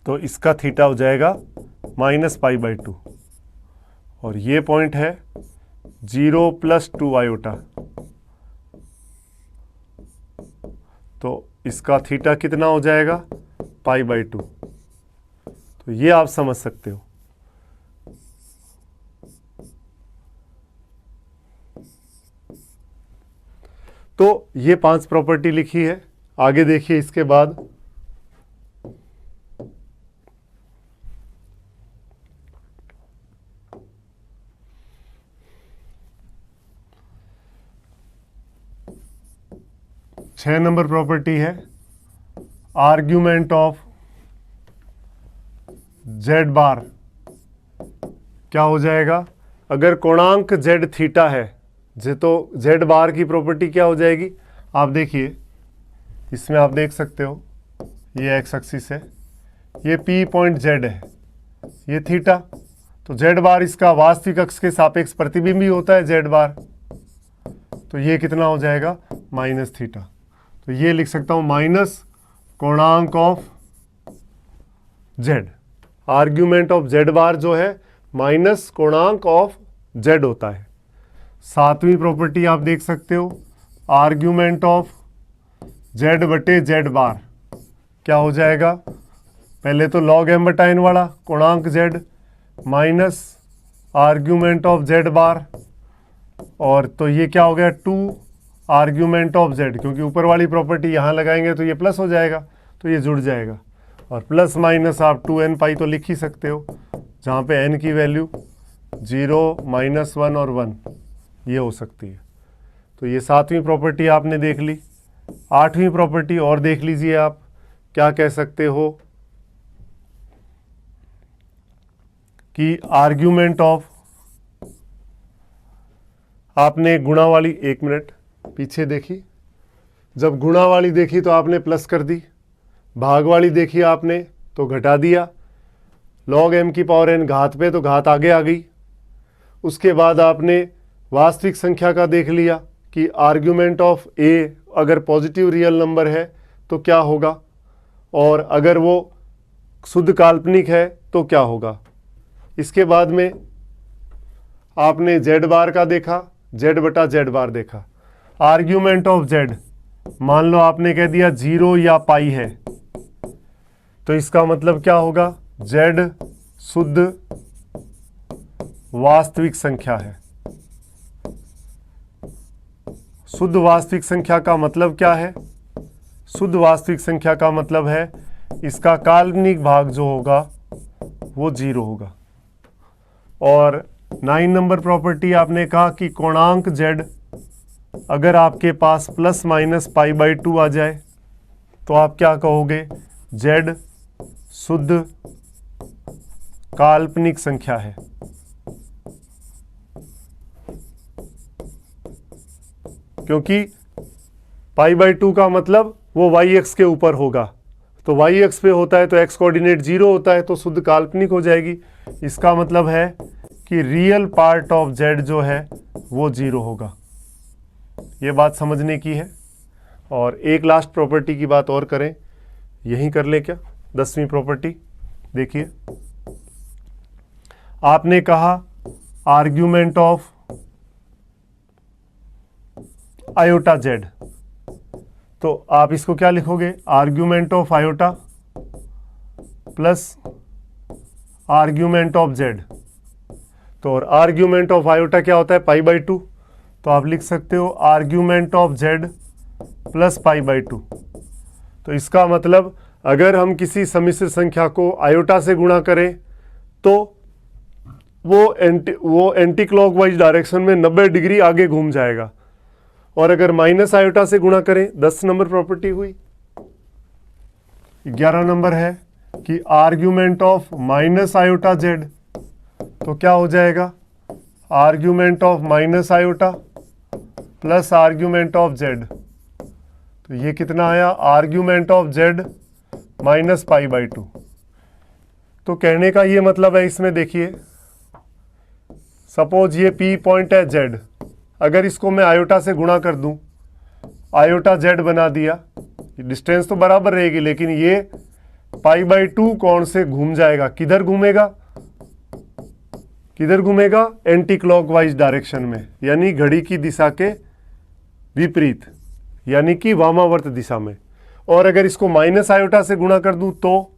Speaker 1: तो इसका थीटा हो जाएगा -π/2, और ये पॉइंट है 0 + 2 आयोटा, तो इसका थीटा कितना हो जाएगा, π/2। तो ये आप समझ सकते हो। तो ये 5 प्रॉपर्टी लिखी है। आगे देखिए इसके बाद, छह नंबर प्रॉपर्टी है आर्ग्यूमेंट ऑफ जेड बार। क्या हो जाएगा, अगर कोणांक जेड थीटा है तो जेड बार की प्रॉपर्टी क्या हो जाएगी, आप देखिए इसमें आप देख सकते हो, ये एक्स एक्सिस है, ये पी पॉइंट जेड है, ये थीटा, तो जेड बार इसका वास्तविक अक्ष के सापेक्ष प्रतिबिंब ही होता है जेड बार, तो ये कितना हो जाएगा, -θ। तो ये लिख सकता हूँ माइनस कोणांक of Z, argument of Z bar जो है माइनस कोणांक ऑफ जेड होता है। सातवीं प्रॉपर्टी आप देख सकते हो, आर्ग्यूमेंट ऑफ जेड बटे जेड बार क्या हो जाएगा, पहले तो log m/n वाला कोणांक Z minus argument of Z bar, और तो ये क्या हो गया 2 आर्ग्यूमेंट ऑफ जेड, क्योंकि ऊपर वाली प्रॉपर्टी यहाँ लगाएंगे तो ये प्लस हो जाएगा, तो ये जुड़ जाएगा, और प्लस माइनस आप 2n पाई तो लिख ही सकते हो, जहाँ पे n की वैल्यू 0, -1 और 1 ये हो सकती है। तो ये सातवीं प्रॉपर्टी आपने देख ली। आठवीं प्रॉपर्टी और देख लीजिए आप, क्या कह सकते हो कि आर्ग्यूमेंट ऑफ, आपने गुणा वाली, एक मिनट पीछे देखी, जब गुणा वाली देखी तो आपने प्लस कर दी, भाग वाली देखी आपने तो घटा दिया, log m⁴n घात पे तो घात आगे आ गई। उसके बाद आपने वास्तविक संख्या का देख लिया कि आर्ग्यूमेंट ऑफ a अगर पॉजिटिव रियल नंबर है तो क्या होगा, और अगर वो शुद्ध काल्पनिक है तो क्या होगा। इसके बाद में आपने जेड बार का देखा, जेड बटा जेड बार देखा। आर्ग्यूमेंट ऑफ जेड, मान लो आपने कह दिया 0 या पाई है, तो इसका मतलब क्या होगा, जेड शुद्ध वास्तविक संख्या है। शुद्ध वास्तविक संख्या का मतलब क्या है, शुद्ध वास्तविक संख्या का मतलब है इसका काल्पनिक भाग जो होगा वो 0 होगा। और 9 नंबर प्रॉपर्टी आपने कहा कि कोणांक जेड अगर आपके पास प्लस माइनस पाई बाई 2 आ जाए तो आप क्या कहोगे? z शुद्ध काल्पनिक संख्या है। क्योंकि पाई बाई 2 का मतलब वो वाई एक्स के ऊपर होगा, तो वाई एक्स पे होता है तो एक्स कोऑर्डिनेट 0 होता है, तो शुद्ध काल्पनिक हो जाएगी। इसका मतलब है कि रियल पार्ट ऑफ z जो है वो 0 होगा। ये बात समझने की है। और एक लास्ट प्रॉपर्टी की बात और करें, यही कर ले क्या? 10वीं प्रॉपर्टी देखिए, आपने कहा आर्ग्यूमेंट ऑफ आयोटा z, तो आप इसको क्या लिखोगे? Argument of iota plus argument of z। तो और आर्ग्यूमेंट ऑफ आयोटा क्या होता है? पाई बाई 2, तो आप लिख सकते हो argument of z plus pi by 2। तो इसका मतलब अगर हम किसी सम्मिश्र संख्या को आयोटा से गुणा करें तो वो एंटी क्लॉकवाइज डायरेक्शन में 90 डिग्री आगे घूम जाएगा, और अगर माइनस आयोटा से गुणा करें, 10 नंबर प्रॉपर्टी हुई। 11 नंबर है कि argument of minus iota z, तो क्या हो जाएगा? Argument of minus iota plus argument of z। तो ये कितना आया? Argument of z minus pi by 2। तो कहने का ये मतलब है, इसमें देखिए, सपोज ये P पॉइंट है z, अगर इसको मैं आयोटा से गुणा कर दूं, आयोटा z बना दिया, डिस्टेंस तो बराबर रहेगी, लेकिन ये पाई बाई 2 कोण से घूम जाएगा। किधर घूमेगा? किधर घूमेगा? एंटी क्लॉकवाइज डायरेक्शन में, यानी घड़ी की दिशा के विपरीत, यानी कि वामावर्त दिशा में। और अगर इसको माइनस आयोटा से गुणा कर दूं तो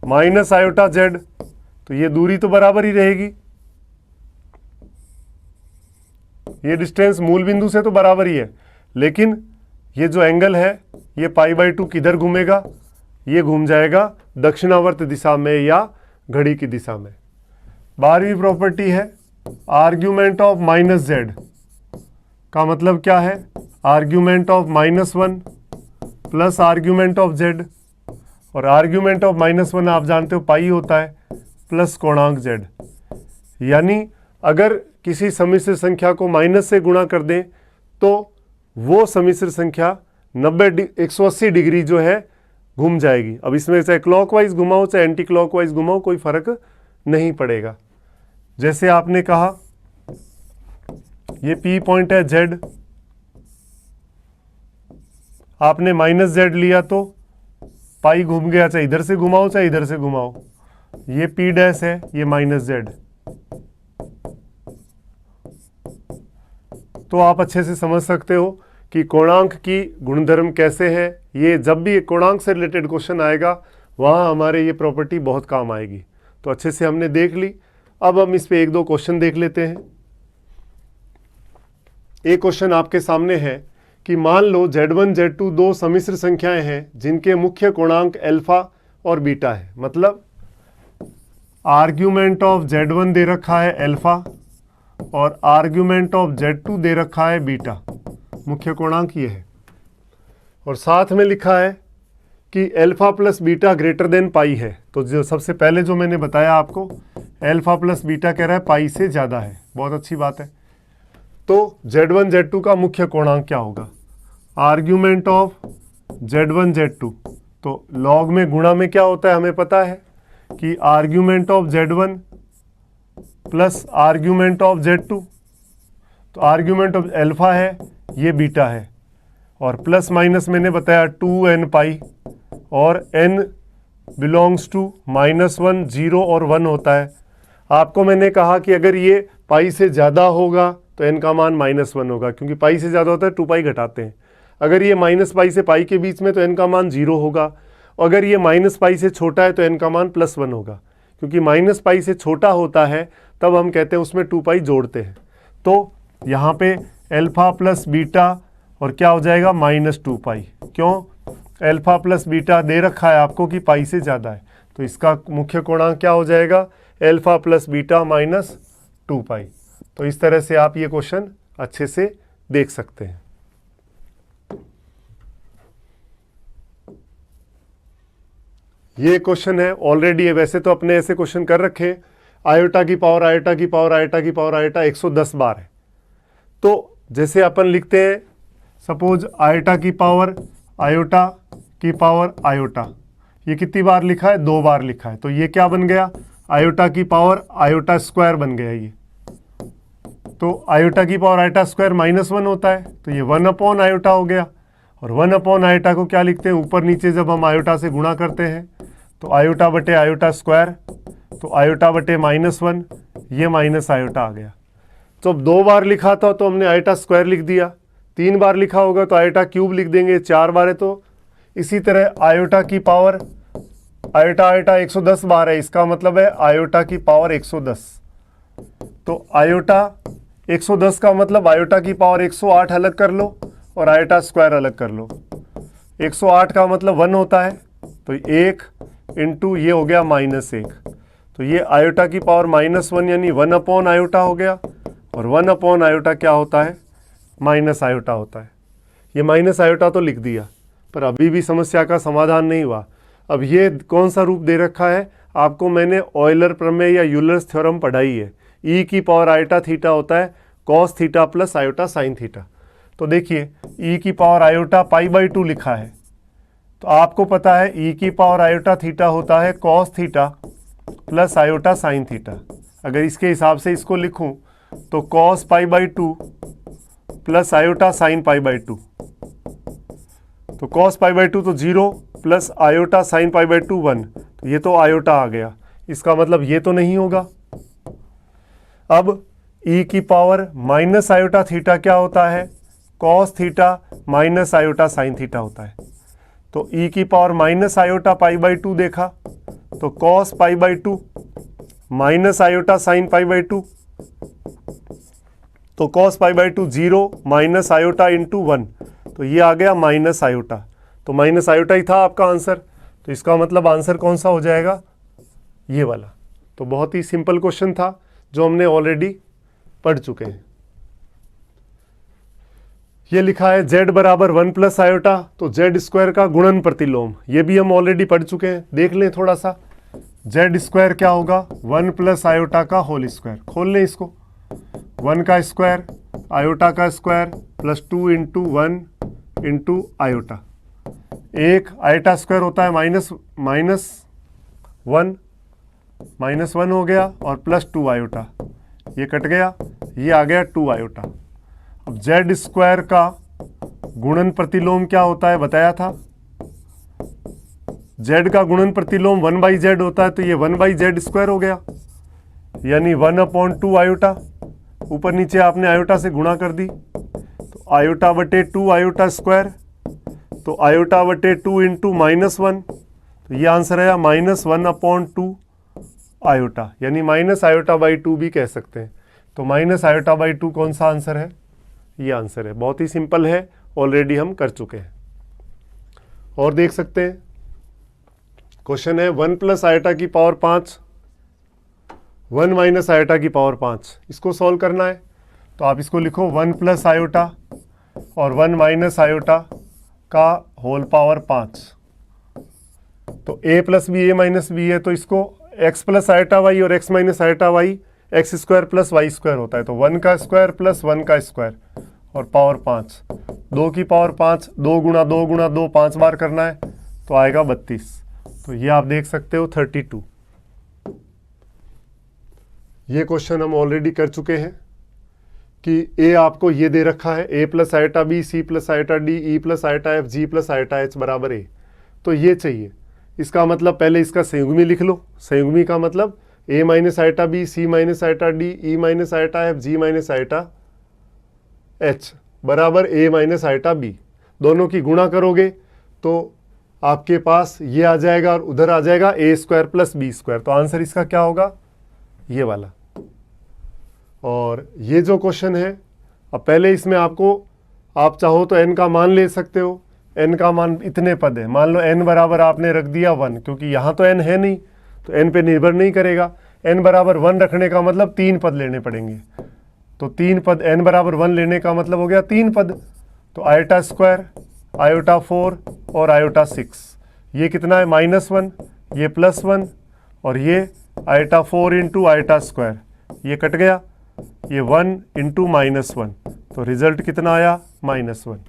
Speaker 1: माइनस आयोटा z, तो ये दूरी तो बराबर ही रहेगी, ये डिस्टेंस मूल बिंदु से तो बराबर ही है, लेकिन ये जो एंगल है ये पाई बाई 2 किधर घूमेगा? ये घूम जाएगा दक्षिणावर्त दिशा में या घड़ी की दिशा में। 12वीं प्रॉपर्टी है आर्ग्यूमेंट ऑफ माइनस z, का मतलब क्या है? Argument of -1 plus argument of z, और आर्ग्यूमेंट ऑफ -1 आप जानते हो पाई होता है प्लस कोणांक z। यानी अगर किसी सम्मिश्र संख्या को माइनस से गुणा कर दें तो वो सम्मिश्र संख्या 180 डिग्री जो है घूम जाएगी। अब इसमें चाहे क्लॉकवाइज घुमाओ चाहे एंटी क्लॉकवाइज घुमाओ, कोई फर्क नहीं पड़ेगा। जैसे आपने कहा ये P पॉइंट है z, आपने माइनस z लिया तो पाई घूम गया, चाहे इधर से घुमाओ चाहे इधर से घुमाओ। ये P डैश है, ये माइनस z। तो आप अच्छे से समझ सकते हो कि कोणांक की गुणधर्म कैसे है। ये जब भी कोणांक से रिलेटेड क्वेश्चन आएगा वहाँ हमारे ये प्रॉपर्टी बहुत काम आएगी। तो अच्छे से हमने देख ली। अब हम इस पे 1-2 क्वेश्चन देख लेते हैं। एक क्वेश्चन आपके सामने है कि मान लो Z1 Z2 दो सम्मिश्र संख्याएं हैं जिनके मुख्य कोणांक अल्फा और बीटा है। मतलब आर्ग्यूमेंट ऑफ Z1 दे रखा है अल्फा और आर्ग्यूमेंट ऑफ Z2 दे रखा है बीटा, मुख्य कोणांक ये है। और साथ में लिखा है कि alpha plus beta greater than pi है। तो जो सबसे पहले जो मैंने बताया आपको, अल्फा प्लस बीटा कह रहा है पाई से ज़्यादा है। बहुत अच्छी बात है। तो Z1 Z2 का मुख्य कोणांक क्या होगा? आर्ग्यूमेंट ऑफ Z1 Z2, तो लॉग में गुणा में क्या होता है हमें पता है कि argument of Z1 plus argument of Z2। तो आर्ग्यूमेंट ऑफ अल्फा है, ये बीटा है, और प्लस माइनस मैंने बताया 2n पाई, और n बिलोंग्स टू -1, 0 और 1 होता है। आपको मैंने कहा कि अगर ये पाई से ज़्यादा होगा तो n का मान -1 होगा, क्योंकि पाई से ज़्यादा होता है 2 पाई घटाते हैं। अगर ये माइनस पाई से पाई के बीच में तो n का मान 0 होगा, और अगर ये माइनस पाई से छोटा है तो n का मान +1 होगा। क्योंकि माइनस पाई से छोटा होता है तब हम कहते हैं उसमें 2 पाई जोड़ते हैं। तो यहाँ पे अल्फा प्लस बीटा और क्या हो जाएगा -2 पाई। क्यों? अल्फा प्लस बीटा दे रखा है आपको कि पाई से ज़्यादा है, तो इसका मुख्य कोणांक क्या हो जाएगा? अल्फा प्लस बीटा -2 पाई। तो इस तरह से आप ये क्वेश्चन अच्छे से देख सकते हैं। ये क्वेश्चन है ऑलरेडी है, वैसे तो अपने ऐसे क्वेश्चन कर रखे हैं, आयोटा की पावर आयोटा की पावर आयोटा की पावर आयोटा 110 बार है। तो जैसे अपन लिखते हैं, सपोज आयोटा की पावर आयोटा की पावर आयोटा, ये कितनी बार लिखा है? 2 बार लिखा है। तो ये क्या बन गया? आयोटा की पावर आयोटा स्क्वायर बन गया ये। तो आयोटा की पावर आयोटा स्क्वायर -1 होता है, तो ये 1 अपॉन आयोटा हो गया। और 1 अपॉन आयोटा को क्या लिखते हैं? ऊपर नीचे जब हम आयोटा से गुणा करते हैं तो आयोटा बटे आयोटा स्क्वायर, तो आयोटा बटे -1, ये माइनस आयोटा आ गया। तो अब 2 बार लिखा था तो हमने आयोटा स्क्वायर लिख दिया, 3 बार लिखा होगा तो आयोटा क्यूब लिख देंगे, 4 बार है तो इसी तरह आयोटा की पावर आयोटा आयोटा 110 बार है, इसका मतलब है आयोटा की पावर 110। तो आयोटा 110 का मतलब आयोटा की पावर 108 अलग कर लो और आयोटा स्क्वायर अलग कर लो। 108 का मतलब 1 होता है, तो 1 इंटू ये हो गया -1, तो ये आयोटा की पावर -1 यानी 1 अपॉन आयोटा हो गया। और 1 अपॉन आयोटा क्या होता है? माइनस आयोटा होता है। ये माइनस आयोटा तो लिख दिया, पर अभी भी समस्या का समाधान नहीं हुआ। अब ये कौन सा रूप दे रखा है आपको? मैंने ऑयलर प्रमेय या यूलर्स थ्योरम पढ़ाई है। ई की पावर आयोटा थीटा होता है cos theta plus iota sine theta. तो देखिए ई की पावर आयोटा π/2 लिखा है, तो आपको पता है ई की पावर आयोटा थीटा होता है cos theta plus iota sine theta. अगर इसके हिसाब से इसको लिखूं तो कॉस π/2 प्लस आयोटा साइन π/2, तो कॉस π/2 तो 0 प्लस आयोटा साइन π/2 1, तो ये तो आयोटा आ गया, इसका मतलब ये तो नहीं होगा। अब ई की पावर माइनस आयोटा थीटा क्या होता है? Cos theta minus iota sine theta होता है। तो ई की पावर माइनस आयोटा π/2 देखा, तो कॉस π/2 माइनस आयोटा साइन π/2, तो कॉस π/2 0 माइनस आयोटा इंटू 1, तो ये आ गया माइनस आयोटा। तो माइनस आयोटा ही था आपका आंसर, तो इसका मतलब आंसर कौन सा हो जाएगा? ये वाला। तो बहुत ही सिंपल क्वेश्चन था जो हमने ऑलरेडी पढ़ चुके हैं। ये लिखा है z बराबर 1 प्लस आयोटा, तो z स्क्वायर का गुणन प्रतिलोम, ये भी हम ऑलरेडी पढ़ चुके हैं। देख लें थोड़ा सा, z स्क्वायर क्या होगा? 1 प्लस आयोटा का होल स्क्वायर। खोल लें इसको, 1 का स्क्वायर आयोटा का square plus 2 into 1 into iota. एक आयोटा स्क्वायर होता है -1 हो गया और प्लस 2 आयोटा, ये कट गया, ये आ गया 2 आयोटा। अब z स्क्वायर का गुणन प्रतिलोम क्या होता है बताया था? z का गुणन प्रतिलोम 1/z होता है, तो ये 1/z स्क्वायर हो गया, यानी 1/2 आयोटा। ऊपर नीचे आपने आयोटा से गुणा कर दी, तो आयोटा बटे 2 आयोटा स्क्वायर, तो आयोटा बटे 2 इंटू -1, तो ये आंसर है -1/2 आयोटा, यानी माइनस आयोटा बाई 2 भी कह सकते हैं। तो माइनस आयोटा बाई 2 कौन सा आंसर है? ये आंसर है। बहुत ही सिंपल है, ऑलरेडी हम कर चुके हैं। और देख सकते हैं क्वेश्चन है 1 प्लस आयोटा की पावर 5 1 माइनस आयोटा की पावर 5, इसको सॉल्व करना है। तो आप इसको लिखो 1 प्लस आयोटा और 1 माइनस आयोटा का होल पावर 5। तो a plus b a minus b है, तो इसको x प्लस आयोटा वाई और x minus iota y x square plus y square होता है। तो 1 का स्क्वायर प्लस 1 का स्क्वायर और पावर 5, 2 की पावर 5, 2 गुणा 2 गुणा 2 5 बार करना है, तो आएगा 32। तो ये आप देख सकते हो 32। ये क्वेश्चन हम ऑलरेडी कर चुके हैं कि a आपको ये दे रखा है a plus iota b c plus iota d e plus iota f g plus iota h बराबर a, तो ये चाहिए। इसका मतलब पहले इसका संयुग्मी लिख लो। संयुग्मी का मतलब a minus iota b c minus iota d e minus iota f g minus iota h बराबर a माइनस आयोटा बी। दोनों की गुणा करोगे तो आपके पास ये आ जाएगा और उधर आ जाएगा a square plus b square. तो आंसर इसका क्या होगा? ये वाला। और ये जो क्वेश्चन है, अब पहले इसमें आपको, आप चाहो तो n का मान ले सकते हो। n का मान इतने पद है, मान लो n बराबर आपने रख दिया 1, क्योंकि यहाँ तो n है नहीं तो n पे निर्भर नहीं करेगा। n बराबर 1 रखने का मतलब 3 पद लेने पड़ेंगे। तो 3 पद, n बराबर 1 लेने का मतलब हो गया 3 पद। तो आयोटा स्क्वायर, आयोटा 4 और आयोटा 6, ये कितना है -1, ये +1 और ये आयोटा 4 इंटू आयोटा स्क्वायर, ये कट गया, ये 1 इंटू -1, तो रिजल्ट कितना आया -1।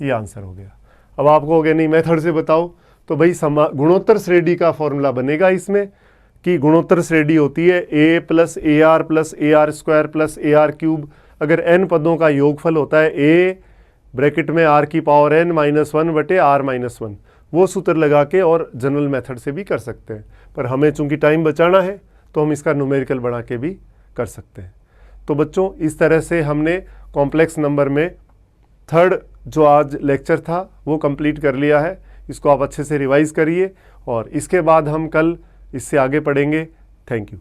Speaker 1: ये आंसर हो गया। अब आपको हो गया नहीं मेथड से बताओ, तो भाई गुणोत्तर श्रेणी का फॉर्मूला बनेगा इसमें कि गुणोत्तर श्रेणी होती है a plus AR plus AR square plus AR cube. अगर n पदों का योगफल होता है a ब्रैकेट में r की पावर n -1 बटे r -1, वो सूत्र लगा के और जनरल मेथड से भी कर सकते हैं, पर हमें चूंकि टाइम बचाना है तो हम इसका न्यूमेरिकल बना के भी कर सकते हैं। तो बच्चों इस तरह से हमने कॉम्प्लेक्स नंबर में थर्ड जो आज लेक्चर था वो कंप्लीट कर लिया है। इसको आप अच्छे से रिवाइज करिए और इसके बाद हम कल इससे आगे पढ़ेंगे। Thank you.